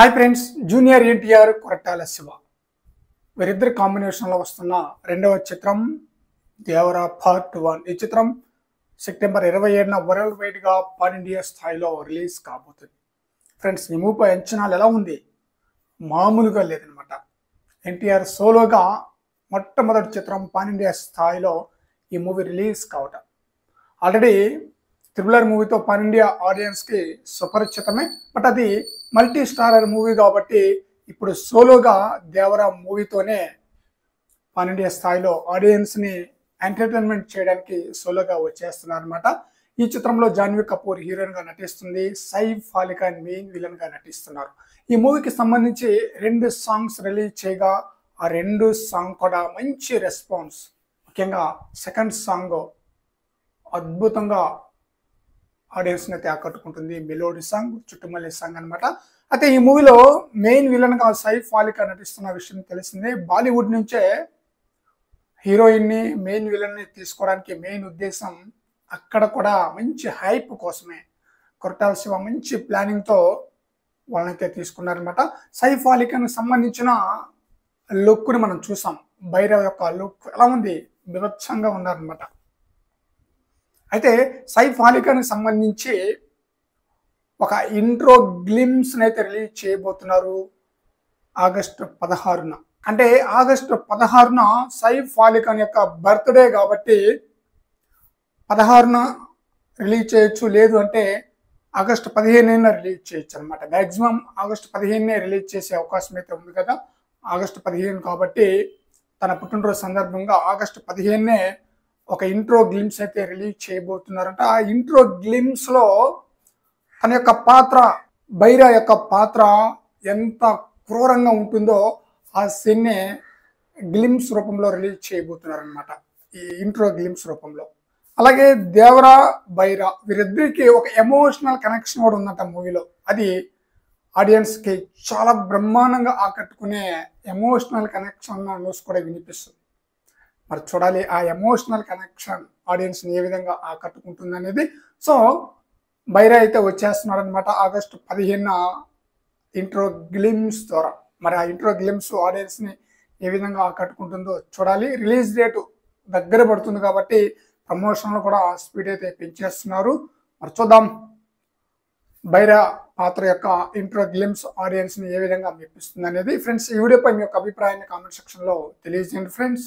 Hi friends, junior NTR Koratala Shiva వీరిద్దరి కాంబినేషన్లో వస్తున్న రెండవ చిత్రం దేవరా పార్ట్ 1. ఈ చిత్రం సెప్టెంబర్ 27న వరల్డ్ వైడ్గా పాన్ ఇండియా స్థాయిలో రిలీజ్ కాబోతుంది. ఫ్రెండ్స్, ఈ మూవీ అంచనాలు ఎలా ఉంది? మామూలుగా లేదనమాట. ఎన్టీఆర్ సోలోగా మొట్టమొదటి చిత్రం పాన్ ఇండియా స్థాయిలో ఈ మూవీ రిలీజ్ కావటం. ఆల్రెడీ త్రిబులర్ మూవీతో పాన్ ఇండియా ఆడియన్స్కి సుపరిచితమే. బట్ అది మల్టీ స్టారర్ మూవీ కాబట్టి ఇప్పుడు సోలోగా దేవరా మూవీతోనే పాన్ ఇండియా స్థాయిలో ఆడియన్స్ని ఎంటర్టైన్మెంట్ చేయడానికి సోలోగా వచ్చేస్తున్నారు అనమాట. ఈ చిత్రంలో జాన్వీ కపూర్ హీరోయిన్గా నటిస్తుంది. సైఫ్ అలీ ఖాన్ మెయిన్ విలన్గా నటిస్తున్నారు. ఈ మూవీకి సంబంధించి 2 సాంగ్స్ రిలీజ్ చేయగా ఆ 2 సాంగ్ కూడా మంచి రెస్పాన్స్. ముఖ్యంగా సెకండ్ సాంగ్ అద్భుతంగా ఆడియన్స్ని అయితే ఆకట్టుకుంటుంది. మెలోడీ సాంగ్, చుట్టుమల్లి సాంగ్ అనమాట. అయితే ఈ మూవీలో మెయిన్ విలన్గా సైఫ్ అలీ ఖాన్ నటిస్తున్న విషయం తెలిసిందే. బాలీవుడ్ నుంచే హీరోయిన్ని మెయిన్ విలన్ని తీసుకోవడానికి మెయిన్ ఉద్దేశం. అక్కడ కూడా మంచి హైప్ కోసమే కొరటాల శివ మంచి ప్లానింగ్తో వాళ్ళనైతే తీసుకున్నారనమాట. సైఫ్ అలీ ఖాన్కి సంబంధించిన లుక్ని మనం చూసాం. భైరవ్ యొక్క లుక్ ఎలా ఉంది? బీభత్సంగా ఉన్నారనమాట. అయితే సైఫ్ అలీ ఖాన్కి సంబంధించి ఒక ఇంట్రో గ్లిమ్స్ని అయితే రిలీజ్ చేయబోతున్నారు ఆగస్టు 16న. అంటే ఆగస్టు 16న సైఫ్ అలీ ఖాన్ యొక్క బర్త్డే కాబట్టి 16న రిలీజ్ చేయొచ్చు, లేదు అంటే ఆగస్టు 15న రిలీజ్ చేయొచ్చు అనమాట. మ్యాక్సిమం ఆగస్టు 15నే రిలీజ్ చేసే అవకాశం అయితే ఉంది కదా. ఆగస్టు 15 కాబట్టి తన పుట్టినరోజు సందర్భంగా ఆగస్టు 15నే ఒక ఇంట్రో గ్లిమ్స్ అయితే రిలీజ్ చేయబోతున్నారంట. ఆ ఇంట్రో గ్లిమ్స్లో తన యొక్క పాత్ర, బైరా యొక్క పాత్ర ఎంత క్రూరంగా ఉంటుందో ఆ సీన్నే గ్లిమ్స్ రూపంలో రిలీజ్ చేయబోతున్నారనమాట, ఈ ఇంట్రో గ్లిమ్స్ రూపంలో. అలాగే దేవరా, బైరా వీరిద్దరికి ఒక ఎమోషనల్ కనెక్షన్ కూడా ఉందంట మూవీలో. అది ఆడియన్స్కి చాలా బ్రహ్మాండంగా ఆకట్టుకునే ఎమోషనల్ కనెక్షన్ న్యూస్ కూడా వినిపిస్తుంది. మరి చూడాలి ఆ ఎమోషనల్ కనెక్షన్ ఆడియన్స్ని ఏ విధంగా ఆకట్టుకుంటుంది అనేది. సో బైరా అయితే వచ్చేస్తున్నారు అనమాట ఆగస్టు 15న ఇంట్రో గ్లిమ్స్ ద్వారా. మరి ఆ ఇంట్రో గ్లిమ్స్ ఆడియన్స్ని ఏ విధంగా ఆకట్టుకుంటుందో చూడాలి. రిలీజ్ డేటు దగ్గర పడుతుంది కాబట్టి ప్రమోషన్లు కూడా స్పీడ్ అయితే పెంచేస్తున్నారు. మరి చూద్దాం బైరా పాత్ర యొక్క ఇంట్రో గ్లిమ్స్ ఆడియన్స్ని ఏ విధంగా మెప్పిస్తుంది అనేది. ఫ్రెండ్స్, ఈ వీడియోపై మీ యొక్క అభిప్రాయాన్ని కామెంట్ సెక్షన్లో తెలియజేయండి ఫ్రెండ్స్.